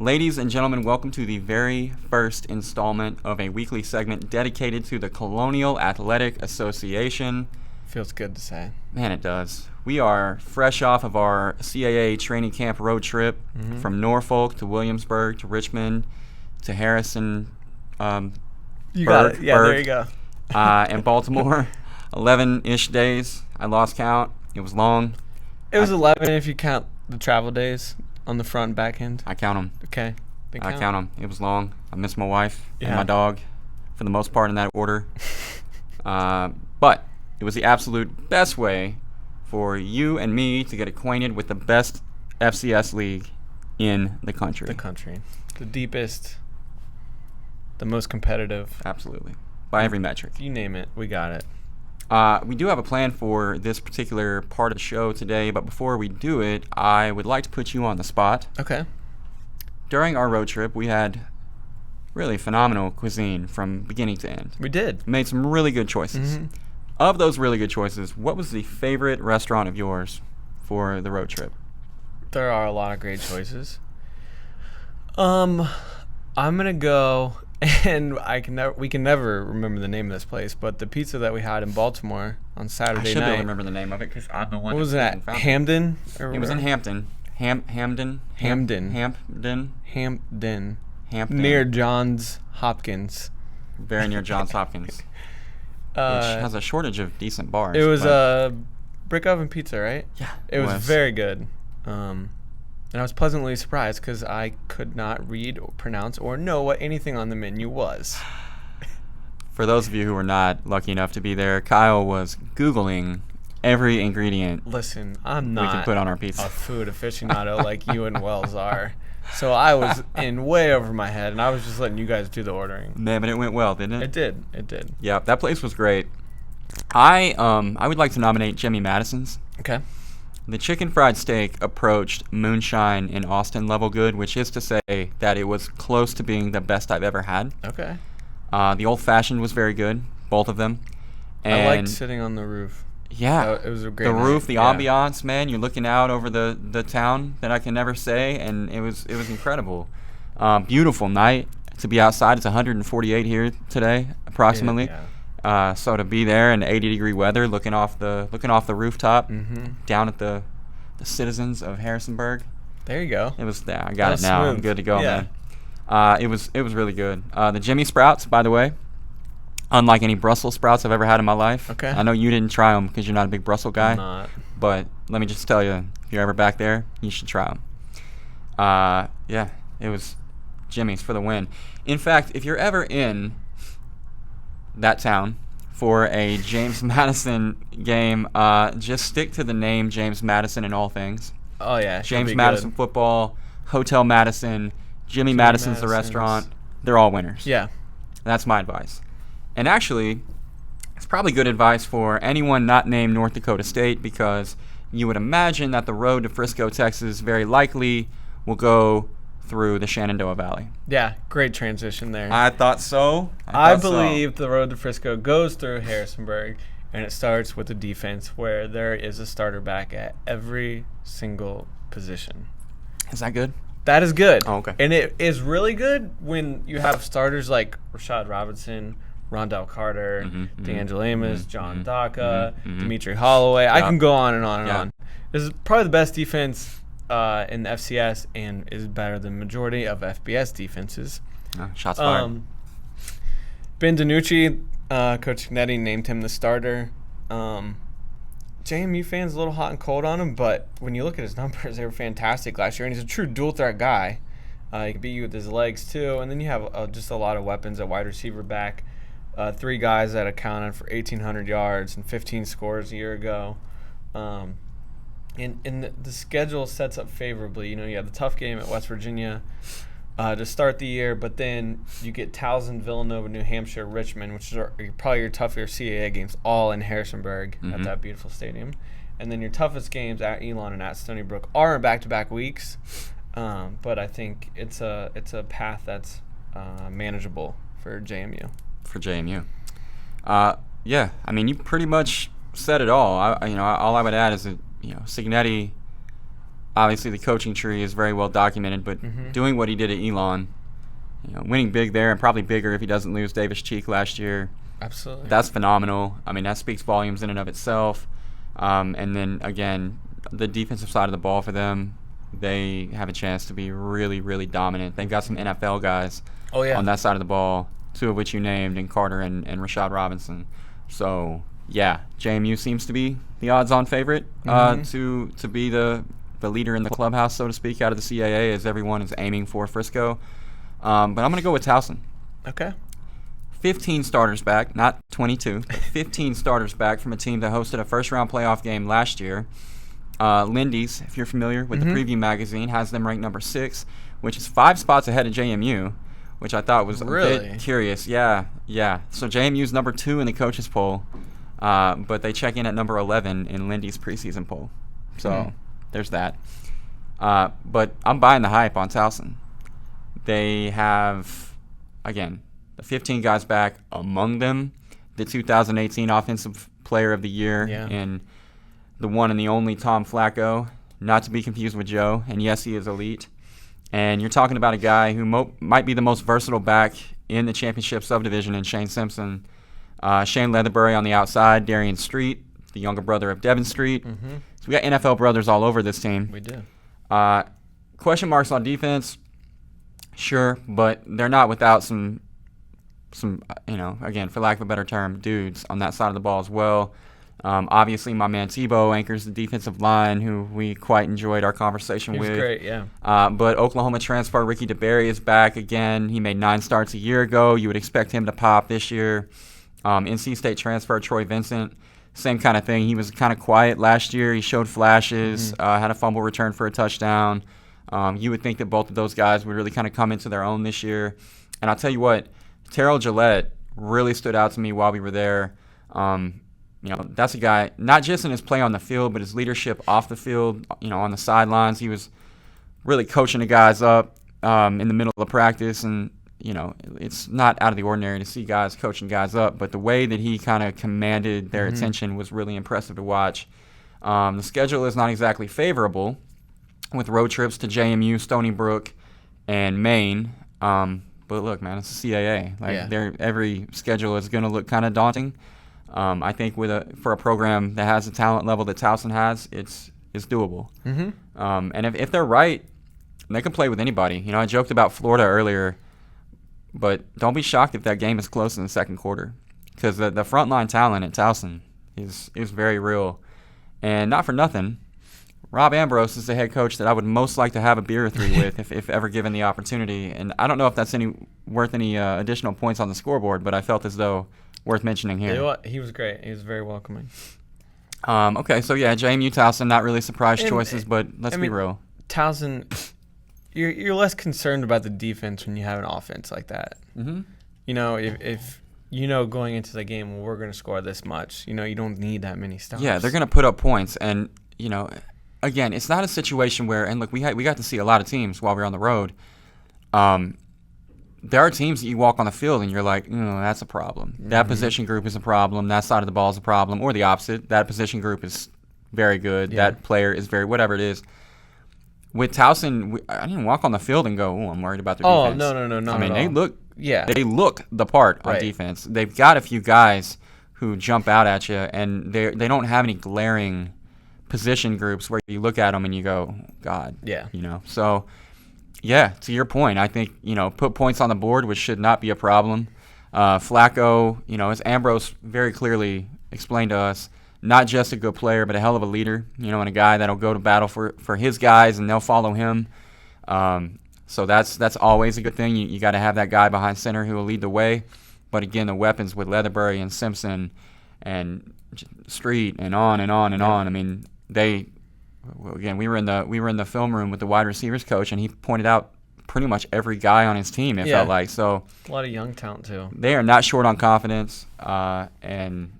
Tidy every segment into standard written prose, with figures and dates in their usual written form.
Ladies and gentlemen, welcome to the very first installment of a weekly segment dedicated to the Colonial Athletic Association. Feels good to say. Man, it does. We are fresh off of our CAA training camp road trip from Norfolk to Williamsburg to Richmond to Harrison. You got it. Yeah, there you go. And Baltimore. 11-ish days. I lost count. It was long. It was 11 if you count the travel days on the front and back end. I count them. Okay. I count them. It was long. I miss my wife and Yeah. my dog for the most part in that order. But it was the absolute best way for you and me to get acquainted with the best FCS league in the country. The deepest, the most competitive. Absolutely. By every metric. You name it, we got it. We do have a plan for this particular part of the show today, but before we do it, I would like to put you on the spot. Okay. During our road trip, we had really phenomenal cuisine from beginning to end. We did. Made some really good choices. Of those really good choices, what was the favorite restaurant of yours for the road trip? There are a lot of great choices. I'm gonna go, and we can never remember the name of this place, but the pizza that we had in Baltimore on Saturday I should be able night. to remember the name of it because I'm the one. What was that? Hamden? It was in Hampton. Hamden. Near Johns Hopkins. Very near Johns Hopkins. Which has a shortage of decent bars. It was a brick oven pizza, right? Yeah. It was very good. And I was pleasantly surprised because I could not read or pronounce or know what anything on the menu was. For those of you who were not lucky enough to be there, Kyle was Googling every ingredient Listen, I'm not we could put on our pizza. a food aficionado like you and Wells are. So I was in way over my head, and I was just letting you guys do the ordering. Man, but it went well, didn't it? It did. Yeah, that place was great. I would like to nominate Jimmy Madison's. Okay. The chicken fried steak approached moonshine in Austin level good, which is to say that it was close to being the best I've ever had. Okay. The old fashioned was very good, both of them. And I liked sitting on the roof. Yeah, It was a great the night. roof, the ambiance, man. You're looking out over the town that I can never say, and it was incredible. Beautiful night to be outside. It's 148 here today, approximately. Yeah. So to be there in 80-degree weather, looking off the rooftop, down at the citizens of Harrisonburg. There you go. It was there. I got That's it now. smooth. I'm good to go, Yeah. man. It was really good. The Jimmy Sprouts, by the way, unlike any Brussels sprouts I've ever had in my life. Okay. I know you didn't try them because you're not a big Brussels guy. I'm not. But let me just tell you, if you're ever back there, you should try them. Yeah, it was Jimmy's for the win. In fact, if you're ever in that town for a James Madison game, just stick to the name James Madison in all things. Oh, yeah. James Madison football, Hotel Madison, Jimmy Madison's the restaurant. They're all winners. Yeah. That's my advice. And actually, it's probably good advice for anyone not named North Dakota State because you would imagine that the road to Frisco, Texas very likely will go through the Shenandoah Valley. Yeah, great transition there. I thought so. I believe the road to Frisco goes through Harrisonburg, and it starts with the defense where there is a starter back at every single position. Is that good? That is good. Oh, okay. And it is really good when you have starters like Rashad Robinson, Rondell Carter, D'Angelo Amos, John Daka, Dimitri Holloway. I can go on and on and on. This is probably the best defense in the FCS and is better than the majority of FBS defenses. Shots fired. Ben DiNucci, Coach Cignetti named him the starter. JMU fans a little hot and cold on him, but when you look at his numbers, they were fantastic last year, and he's a true dual threat guy. He can beat you with his legs too, and then you have just a lot of weapons at wide receiver back. 3 guys that accounted for 1,800 yards and 15 scores a year ago. And the schedule sets up favorably. You know, you have the tough game at West Virginia to start the year, but then you get Towson, Villanova, New Hampshire, Richmond, which are probably your tougher CAA games, all in Harrisonburg at that beautiful stadium. And then your toughest games at Elon and at Stony Brook are in back-to-back weeks. But I think it's a path that's manageable for JMU. Yeah, I mean, you pretty much said it all. All I would add is that Cignetti obviously the coaching tree is very well documented, but doing what he did at Elon, winning big there and probably bigger if he doesn't lose Davis Cheek last year. Absolutely. That's phenomenal. I mean, that speaks volumes in and of itself. And then, again, the defensive side of the ball for them, they have a chance to be really, really dominant. They've got some NFL guys on that side of the ball, two of which you named, in Carter and Rashad Robinson. So, yeah, JMU seems to be the odds-on favorite to be the leader in the clubhouse, so to speak, out of the CAA, as everyone is aiming for Frisco. But I'm going to go with Towson. Okay. 15 starters back, not 22, but 15 starters back from a team that hosted a first-round playoff game last year. Lindy's, if you're familiar with the preview magazine, has them ranked number 6, which is 5 spots ahead of JMU, which I thought was a bit curious. Yeah. So JMU's number 2 in the coaches poll, but they check in at number 11 in Lindy's preseason poll. So there's that. But I'm buying the hype on Towson. They have, again, 15 guys back, among them the 2018 Offensive Player of the Year and the one and the only Tom Flacco, not to be confused with Joe. And yes, he is elite. And you're talking about a guy who might be the most versatile back in the championship subdivision in Shane Simpson. Shane Leatherbury on the outside, Darian Street, the younger brother of Devin Street. So we got NFL brothers all over this team. We do. Question marks on defense, sure, but they're not without some, again, for lack of a better term, dudes on that side of the ball as well. Obviously, my man Tebow anchors the defensive line, who we quite enjoyed our conversation with. He was great, yeah. But Oklahoma transfer Ricky DeBerry is back again. He made 9 starts a year ago. You would expect him to pop this year. NC State transfer Troy Vincent, same kind of thing. He was kind of quiet last year. He showed flashes, had a fumble return for a touchdown. You would think that both of those guys would really kind of come into their own this year. And I'll tell you what, Terrell Gillette really stood out to me while we were there. That's a guy, not just in his play on the field, but his leadership off the field, on the sidelines. He was really coaching the guys up in the middle of practice. And, it's not out of the ordinary to see guys coaching guys up, but the way that he kind of commanded their attention was really impressive to watch. The schedule is not exactly favorable, with road trips to JMU, Stony Brook, and Maine. But look, man, it's a CAA. Every schedule is going to look kind of daunting. I think for a program that has the talent level that Towson has, it's doable. And if they're right, they can play with anybody. I joked about Florida earlier, but don't be shocked if that game is close in the second quarter, because the frontline talent at Towson is very real. And not for nothing, Rob Ambrose is the head coach that I would most like to have a beer or 3 with if ever given the opportunity. And I don't know if that's worth any additional points on the scoreboard, but I felt as though worth mentioning here. You know what? He was great. He was very welcoming. Okay, so yeah, JMU Towson, not really surprise choices, but let's be real. Towson, you're less concerned about the defense when you have an offense like that. If going into the game, well, we're going to score this much. You don't need that many stops. Yeah, they're going to put up points, and again, it's not a situation where, and look, we got to see a lot of teams while we were on the road. There are teams that you walk on the field and you're like, that's a problem. That position group is a problem. That side of the ball is a problem. Or the opposite. That position group is very good. Yeah. That player is whatever it is. With Towson, I didn't walk on the field and go, I'm worried about their defense. Oh, no. I mean, they look the part on defense. They've got a few guys who jump out at you, and they don't have any glaring position groups where you look at them and you go, God. Yeah. So, yeah, to your point, I think, put points on the board, which should not be a problem. Flacco, as Ambrose very clearly explained to us, not just a good player, but a hell of a leader, and a guy that'll go to battle for his guys, and they'll follow him. So that's always a good thing. You got to have that guy behind center who will lead the way. But again, the weapons with Leatherbury and Simpson and Street and on and on and on. I mean, we were in the film room with the wide receivers coach, and he pointed out pretty much every guy on his team. It felt like so. A lot of young talent too. They are not short on confidence, and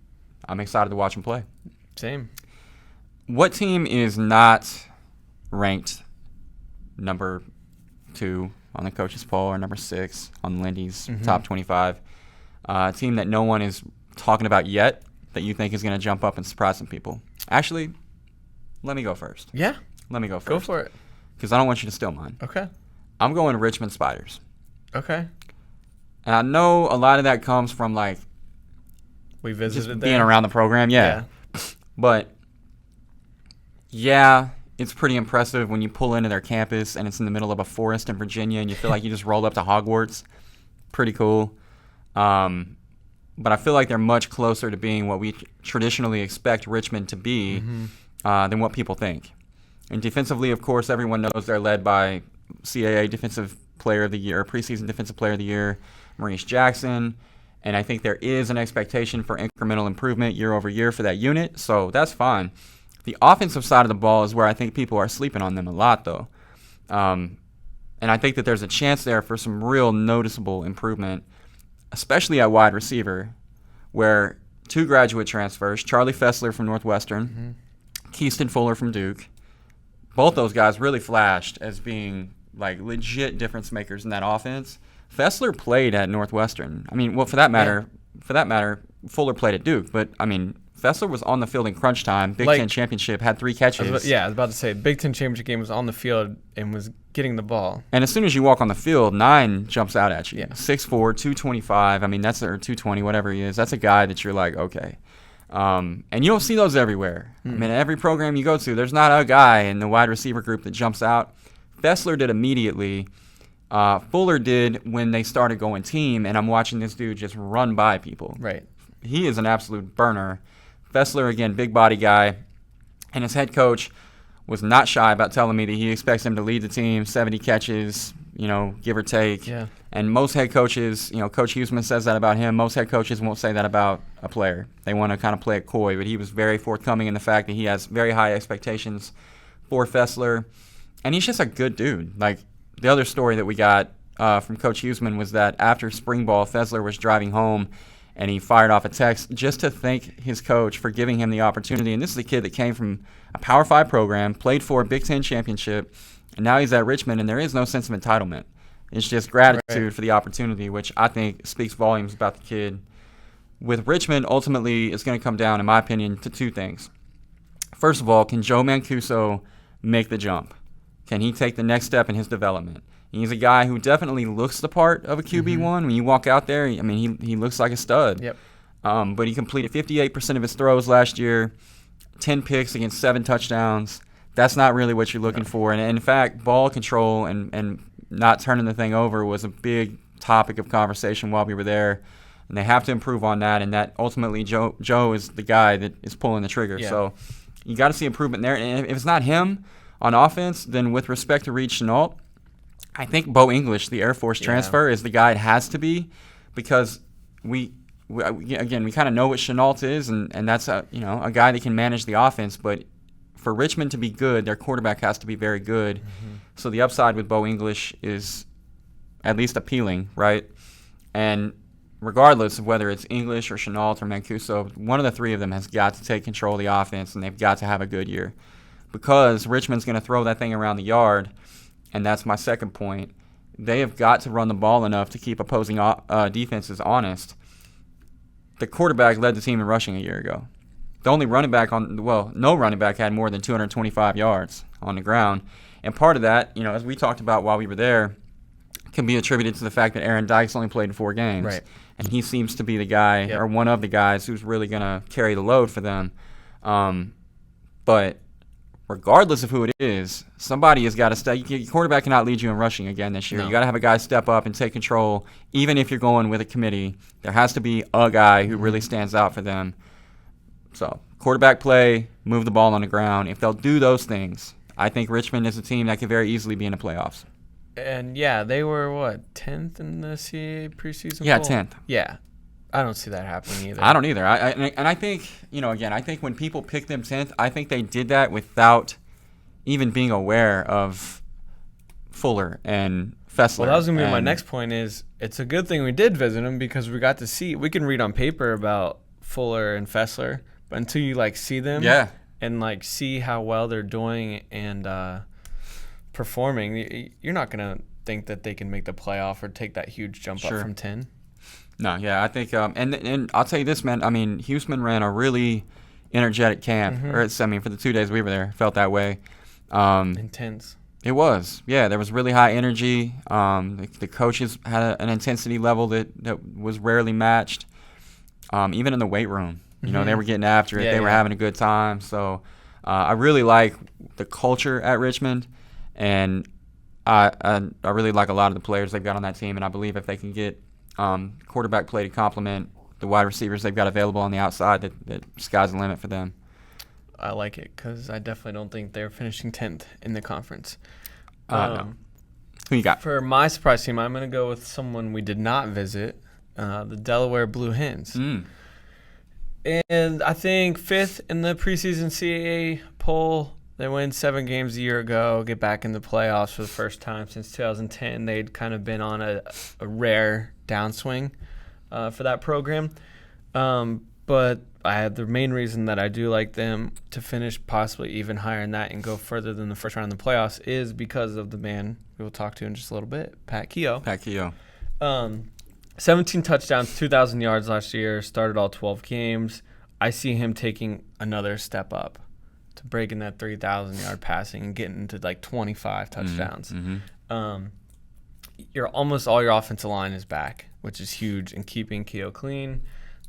I'm excited to watch them play. Same. What team is not ranked number 2 on the coaches poll or number 6 on Lindy's top 25? A team that no one is talking about yet that you think is going to jump up and surprise some people. Actually, let me go first. Yeah. Let me go first. Go for it. Because I don't want you to steal mine. Okay. I'm going Richmond Spiders. Okay. And I know a lot of that comes from, like, We visited just there. being around the program. Yeah. But, yeah, it's pretty impressive when you pull into their campus and it's in the middle of a forest in Virginia and you feel like you just rolled up to Hogwarts. Pretty cool. But I feel like they're much closer to being what we traditionally expect Richmond to be than what people think. And defensively, of course, everyone knows they're led by CAA Defensive Player of the Year, preseason Defensive Player of the Year, Maurice Jackson. And I think there is an expectation for incremental improvement year over year for that unit, so that's fine. The offensive side of the ball is where I think people are sleeping on them a lot, though. And I think that there's a chance there for some real noticeable improvement, especially at wide receiver, where 2 graduate transfers, Charlie Fessler from Northwestern, Keaston Fuller from Duke, both those guys really flashed as being like legit difference makers in that offense. Fessler played at Northwestern. I mean, well, for that matter, Fuller played at Duke. But I mean, Fessler was on the field in crunch time. Big Ten championship, had 3 catches. I was about to say, Big Ten championship game was on the field and was getting the ball. And as soon as you walk on the field, 9 jumps out at you. Yeah. 6'4", 225. I mean, that's or 220, whatever he is. That's a guy that you're like, okay. And you don't see those everywhere. I mean, every program you go to, there's not a guy in the wide receiver group that jumps out. Fessler did immediately. Fuller did when they started going team, and I'm watching this dude just run by people. Right. He is an absolute burner. Fessler, again, big body guy, and his head coach was not shy about telling me that he expects him to lead the team, 70 catches, give or take. Yeah. And most head coaches, Coach Huseman says that about him. Most head coaches won't say that about a player. They want to kind of play it coy, but he was very forthcoming in the fact that he has very high expectations for Fessler, and he's just a good dude. Like, the other story that we got from Coach Huseman was that after spring ball, Fessler was driving home, and he fired off a text just to thank his coach for giving him the opportunity. And this is a kid that came from a Power 5 program, played for a Big Ten championship, and now he's at Richmond, and there is no sense of entitlement. It's just gratitude for the opportunity, which I think speaks volumes about the kid. With Richmond, ultimately, it's going to come down, in my opinion, to 2 things. First of all, can Joe Mancuso make the jump? Can he take the next step in his development? He's a guy who definitely looks the part of a QB1. When you walk out there, I mean, he looks like a stud. Yep. But he completed 58% of his throws last year, 10 picks against 7 touchdowns. That's not really what you're looking for. And in fact, ball control and not turning the thing over was a big topic of conversation while we were there. And they have to improve on that. And that ultimately, Joe is the guy that is pulling the trigger. Yeah. So you got to see improvement there. And if it's not him on offense, then with respect to Reed Chenault, I think Bo English, the Air Force transfer, is the guy it has to be, because we kind of know what Chenault is, and that's a guy that can manage the offense. But for Richmond to be good, their quarterback has to be very good. So the upside with Bo English is at least appealing, right? And regardless of whether it's English or Chenault or Mancuso, one of the 3 of them has got to take control of the offense, and they've got to have a good year, because Richmond's going to throw that thing around the yard. And that's my second point. They have got to run the ball enough to keep opposing defenses honest. The quarterback led the team in rushing a year ago. The only running back no running back had more than 225 yards on the ground. And part of that, as we talked about while we were there, can be attributed to the fact that Aaron Dykes only played in 4 games. Right. And he seems to be the guy, or one of the guys, who's really going to carry the load for them. But regardless of who it is, somebody has got to step. Your quarterback cannot lead you in rushing again this year. No. You got to have a guy step up and take control. Even if you're going with a committee, there has to be a guy who really stands out for them. So quarterback play, move the ball on the ground. If they'll do those things, I think Richmond is a team that could very easily be in the playoffs. And they were 10th in the CAA preseason? Yeah, poll? 10th. Yeah. I don't see that happening either. I don't either. I think, again, I think when people pick them 10th, I think they did that without even being aware of Fuller and Fessler. Well, that was going to be my next point is it's a good thing we did visit them, because we got to see – we can read on paper about Fuller and Fessler, but until you, see them and, see how well they're doing and performing, you're not going to think that they can make the playoff or take that huge jump up from 10. No, yeah, I think, and I'll tell you this, man. I mean, Huseman ran a really energetic camp, for the 2 days we were there, felt that way. Intense. It was. Yeah, there was really high energy. The coaches had an intensity level that was rarely matched. Even in the weight room, they were getting after it. Yeah, they were having a good time. So I really like the culture at Richmond, and I really like a lot of the players they've got on that team. And I believe if they can get quarterback play to complement the wide receivers they've got available on the outside, that sky's the limit for them. I like it because I definitely don't think they're finishing 10th in the conference. No. Who you got? For my surprise team, I'm going to go with someone we did not visit, the Delaware Blue Hens. And I think 5th in the preseason CAA poll. They win 7 games a year ago, get back in the playoffs for the first time since 2010. They'd kind of been on a rare downswing for that program. But the main reason that I do like them to finish possibly even higher than that and go further than the first round in the playoffs is because of the man we will talk to in just a little bit, Pat Kehoe. Pat Kehoe. 17 touchdowns, 2,000 yards last year, started all 12 games. I see him taking another step up to breaking that 3,000-yard passing and getting to like 25 touchdowns. Almost all your offensive line is back, which is huge, and keeping Kehoe clean.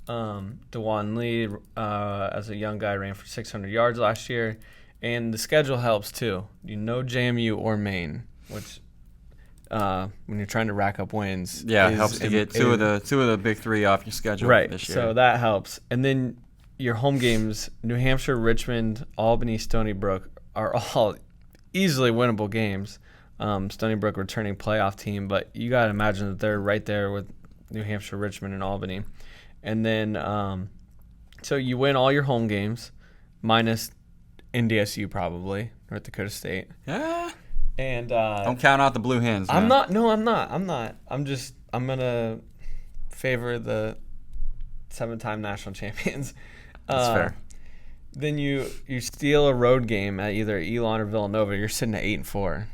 DeJuan Lee, as a young guy, ran for 600 yards last year. And the schedule helps, too. JMU or Maine, which when you're trying to rack up wins. Yeah, it helps to get two of the big three off your schedule this year. So that helps. And then your home games, New Hampshire, Richmond, Albany, Stony Brook, are all easily winnable games. Stony Brook returning playoff team, but you got to imagine that they're right there with New Hampshire, Richmond, and Albany. And then so you win all your home games, minus NDSU probably, North Dakota State. Yeah. And don't count out the Blue Hens, man. I'm not. I'm going to favor the 7-time national champions. That's fair. Then you steal a road game at either Elon or Villanova, you're sitting at 8-4.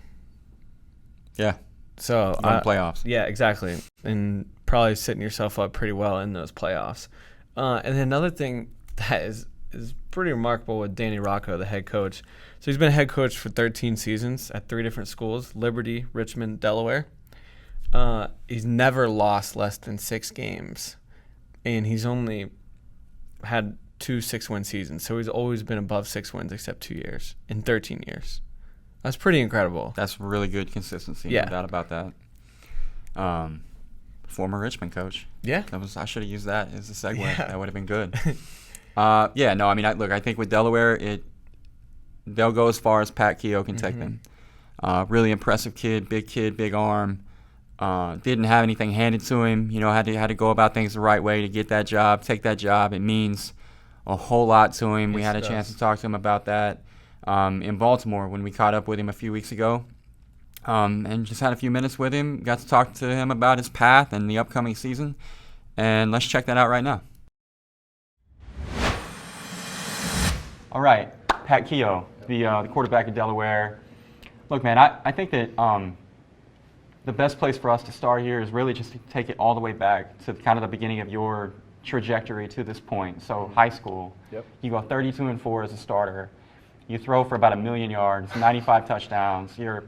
Yeah. So playoffs. Yeah, exactly. And probably setting yourself up pretty well in those playoffs. And then another thing that is pretty remarkable with Danny Rocco, the head coach. So he's been a head coach for 13 seasons at 3 different schools, Liberty, Richmond, Delaware. He's never lost less than 6 games. And he's only had 2 6-win seasons. So he's always been above 6 wins except 2 years in 13 years. That's pretty incredible. That's really good consistency. Yeah. No doubt about that. Former Richmond coach. Yeah. I should have used that as a segue. Yeah. That would have been good. I think with Delaware, they'll go as far as Pat Kehoe can take them. Really impressive kid, big arm. Didn't have anything handed to him. Had to go about things the right way to get that job, take that job. It means a whole lot to him. We had a chance to talk to him about that in Baltimore when we caught up with him a few weeks ago. And just had a few minutes with him. Got to talk to him about his path and the upcoming season. And let's check that out right now. All right, Pat Kehoe, the quarterback of Delaware. Look, man, I think that the best place for us to start here is really just to take it all the way back to kind of the beginning of your trajectory to this point. So high school, You go 32-4 as a starter. You throw for about 1 million yards, 95 touchdowns. You're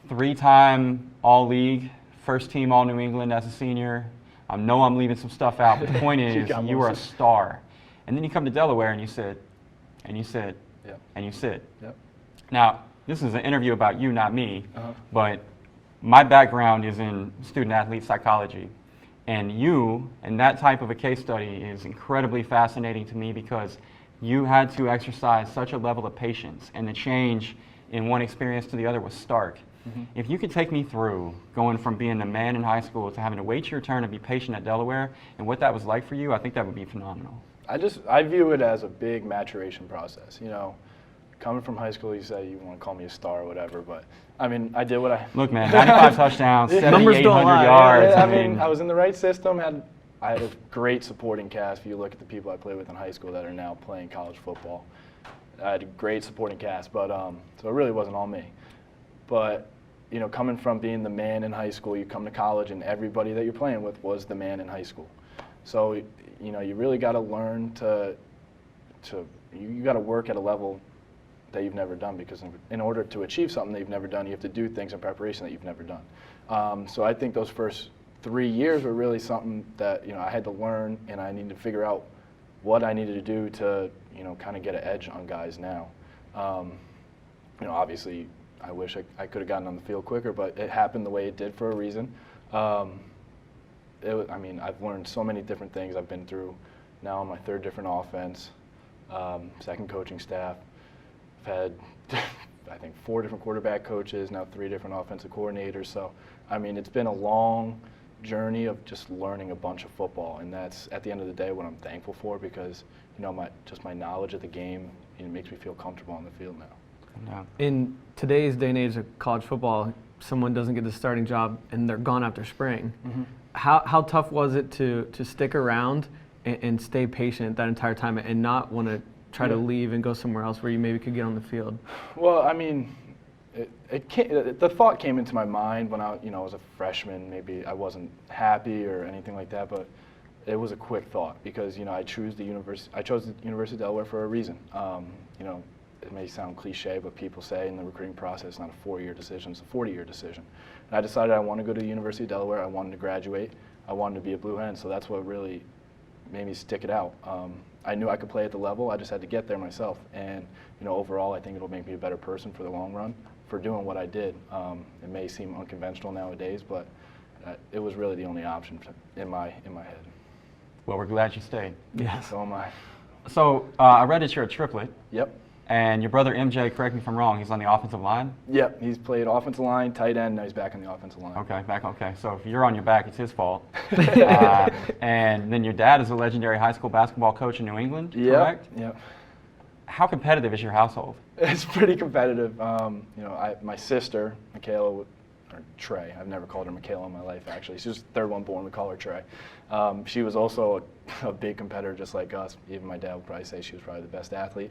3-time All-League, first team All-New England as a senior. I know I'm leaving some stuff out, but the point is you were a star. And then you come to Delaware and you sit, and you sit, and you sit. Now, this is an interview about you, not me, but my background is in student-athlete psychology. And you, and that type of a case study is incredibly fascinating to me because you had to exercise such a level of patience, and the change in one experience to the other was stark. If you could take me through going from being a man in high school to having to wait your turn and be patient at Delaware and what that was like for you, I think that would be phenomenal. I view it as a big maturation process. Coming from high school, you say you want to call me a star or whatever, but I mean, I did what I... Look, man, 95 touchdowns, 7,800 yards. I mean, I was in the right system. I had a great supporting cast. If you look at the people I played with in high school that are now playing college football, I had a great supporting cast, but so it really wasn't all me. But coming from being the man in high school, you come to college and everybody that you're playing with was the man in high school. So, you really got to learn you got to work at a level that you've never done, because in order to achieve something that you've never done, you have to do things in preparation that you've never done. So I think those first 3 years were really something that, you know, I had to learn, and I needed to figure out what I needed to do to, you know, kind of get an edge on guys now. You know, obviously, I wish I could have gotten on the field quicker, but it happened the way it did for a reason. I mean, I've learned so many different things. I've been through now my 3rd different offense, 2nd coaching staff. I've had, I think, 4 different quarterback coaches, now 3 different offensive coordinators. So, I mean, it's been a long journey of just learning a bunch of football, and that's, at the end of the day, what I'm thankful for, because, you know, my knowledge of the game, it makes me feel comfortable on the field now. Yeah. In today's day and age of college football, someone doesn't get the starting job and they're gone after spring. Mm-hmm. How tough was it to stick around and stay patient that entire time and not want to try to leave and go somewhere else where you maybe could get on the field? Well, I mean, the thought came into my mind when I was a freshman. Maybe I wasn't happy or anything like that, but it was a quick thought, because, you know, I chose the University of Delaware for a reason. You know, it may sound cliche, but people say in the recruiting process, it's not a 4-year decision, it's a 40-year decision. And I decided I want to go to the University of Delaware. I wanted to graduate. I wanted to be a Blue Hen, so that's what really made me stick it out. I knew I could play at the level. I just had to get there myself. And, you know, overall, I think it'll make me a better person for the long run for doing what I did. It may seem unconventional nowadays, but it was really the only option in my head. Well, we're glad you stayed. Yes. So am I. So I read that you're a triplet. Yep. And your brother MJ, correct me if I'm wrong, he's on the offensive line? Yep, he's played offensive line, tight end, now he's back on the offensive line. Okay. So if you're on your back, it's his fault. And then your dad is a legendary high school basketball coach in New England, correct? Yep. How competitive is your household? It's pretty competitive. You know, my sister, Michaela, or Trey, I've never called her Michaela in my life, actually. She's the 3rd one born, we call her Trey. She was also a big competitor just like us. Even my dad would probably say she was probably the best athlete.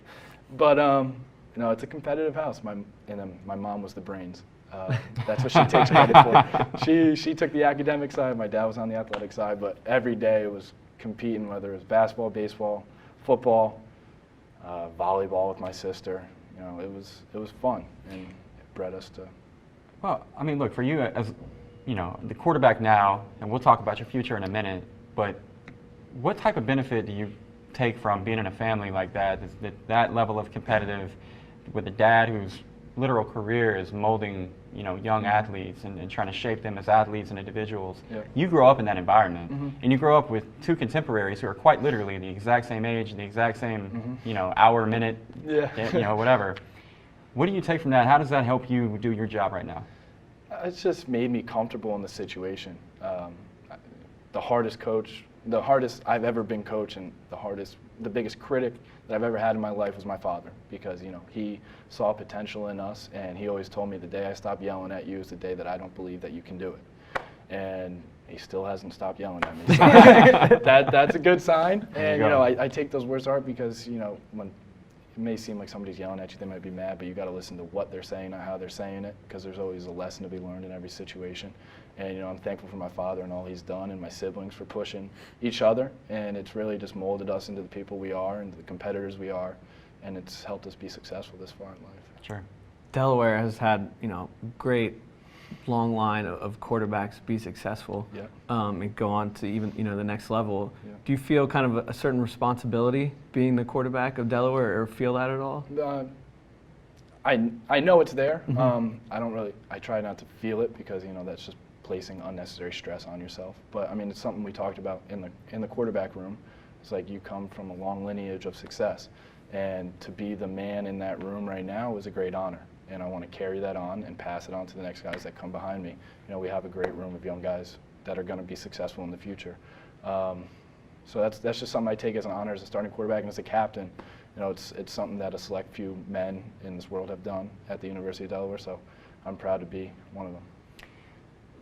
But, you know, it's a competitive house. My mom was the brains. That's what she takes credit for. She took the academic side, my dad was on the athletic side, but every day it was competing, whether it was basketball, baseball, football, volleyball with my sister. You know, it was fun, and it bred us to. Well, I mean, look, for you as, you know, the quarterback now, and we'll talk about your future in a minute, but what type of benefit do you take from being in a family like that, that level of competitive, with a dad whose literal career is molding, you know, young athletes and trying to shape them as athletes and individuals? Yeah. You grow up in that environment, and you grow up with 2 contemporaries who are quite literally the exact same age, the exact same, you know, hour, minute, you know, whatever. What do you take from that? How does that help you do your job right now? It's just made me comfortable in the situation. The hardest I've ever been coach, and the biggest critic that I've ever had in my life was my father, because, you know, he saw potential in us, and he always told me, the day I stop yelling at you is the day that I don't believe that you can do it. And he still hasn't stopped yelling at me. So that's a good sign. And, you know, I take those words to heart, because, you know, when it may seem like somebody's yelling at you, they might be mad, but you got to listen to what they're saying, not how they're saying it, because there's always a lesson to be learned in every situation. And, you know, I'm thankful for my father and all he's done, and my siblings for pushing each other, and it's really just molded us into the people we are and the competitors we are, and it's helped us be successful this far in life. Sure. Delaware has had, you know, great long line of quarterbacks be successful, and go on to even, you know, the next level. Yeah. Do you feel kind of a certain responsibility being the quarterback of Delaware, or feel that at all? I know it's there. I try not to feel it, because, you know, that's just placing unnecessary stress on yourself. But I mean, it's something we talked about in the quarterback room. It's like, you come from a long lineage of success, and to be the man in that room right now is a great honor. And I want to carry that on and pass it on to the next guys that come behind me. You know, we have a great room of young guys that are going to be successful in the future. So that's just something I take as an honor as a starting quarterback, and as a captain. You know, it's something that a select few men in this world have done at the University of Delaware. So I'm proud to be one of them.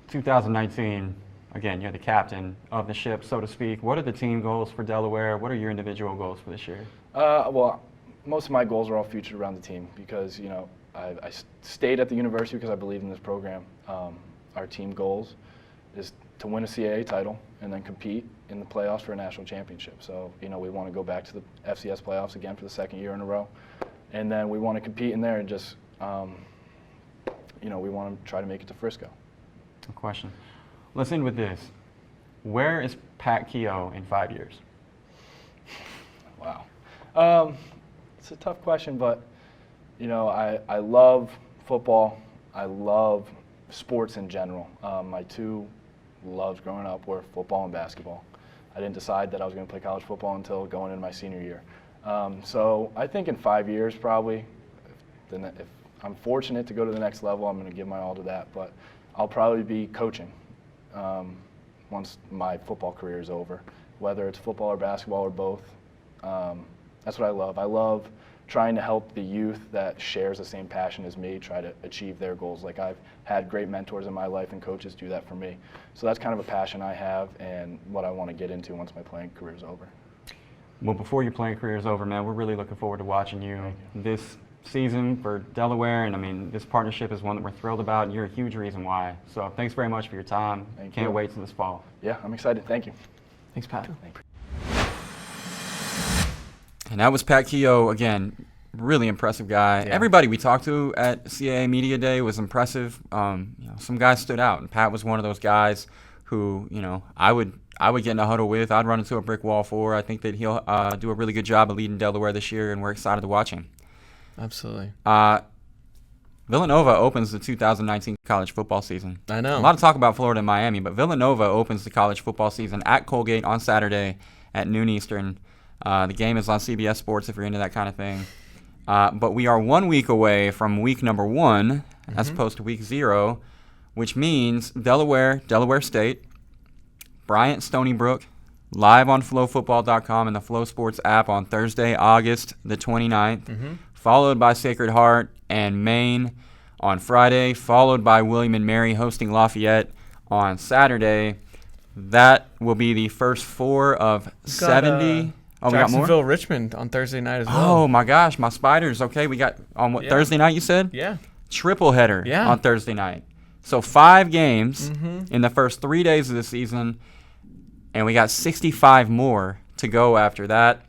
2019, again, you're the captain of the ship, so to speak. What are the team goals for Delaware? What are your individual goals for this year? Well, most of my goals are all featured around the team, because, you know, I stayed at the university because I believe in this program. Our team goals is to win a CAA title and then compete in the playoffs for a national championship. So, you know, we want to go back to the FCS playoffs again for the 2nd year in a row. and then we want to compete in there and just, we want to try to make it to Frisco. Good question. Let's end with this. Where is Pat Kehoe in 5 years? Wow. It's a tough question, but, I love football. I love sports in general. My two loves growing up were football and basketball. I didn't decide that I was going to play college football until going into my senior year. So I think in 5 years probably, if I'm fortunate to go to the next level, I'm going to give my all to that. But I'll probably be coaching once my football career is over, whether it's football or basketball or both. That's what I love. I love trying to help the youth that shares the same passion as me try to achieve their goals. Like, I've had great mentors in my life, and coaches do that for me. So that's kind of a passion I have and what I want to get into once my playing career is over. Well, before your playing career is over, man, we're really looking forward to watching you this season for Delaware. And, I mean, this partnership is one that we're thrilled about, and you're a huge reason why. So thanks very much for your time. Can't wait till this fall. Yeah, I'm excited. Thank you. Thanks, Pat. Thank you. And that was Pat Kehoe, again, really impressive guy. Yeah. Everybody we talked to at CAA Media Day was impressive. Some guys stood out, and Pat was one of those guys who, I would get in a huddle with. I'd run into a brick wall for. I think that he'll do a really good job of leading Delaware this year, and we're excited to watch him. Absolutely. Villanova opens the 2019 college football season. I know. A lot of talk about Florida and Miami, but Villanova opens the college football season at Colgate on Saturday at noon Eastern. The game is on CBS Sports if you're into that kind of thing. But we are 1 week away from week number 1 as opposed to week 0, which means Delaware State, Bryant, Stony Brook, live on FloFootball.com and the Flo Sports app on Thursday, August the 29th, followed by Sacred Heart and Maine on Friday, followed by William and Mary hosting Lafayette on Saturday. That will be the first 4 of 70. Oh, we got more? Jacksonville, Richmond on Thursday night as well. Oh, my gosh, my Spiders. Okay, we got on Thursday night, you said? Yeah. Triple header on Thursday night. So 5 games in the first 3 days of the season, and we got 65 more to go after that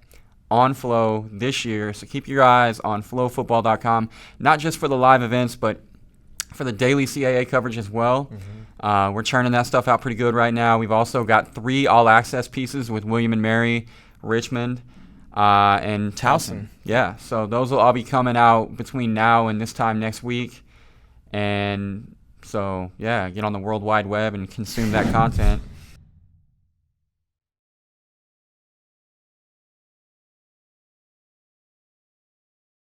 on Flo this year. So keep your eyes on FloFootball.com, not just for the live events, but for the daily CAA coverage as well. We're churning that stuff out pretty good right now. We've also got 3 all-access pieces with William and Mary, Richmond, and Towson. Yeah, so those will all be coming out between now and this time next week. And so, yeah, get on the World Wide Web and consume that content.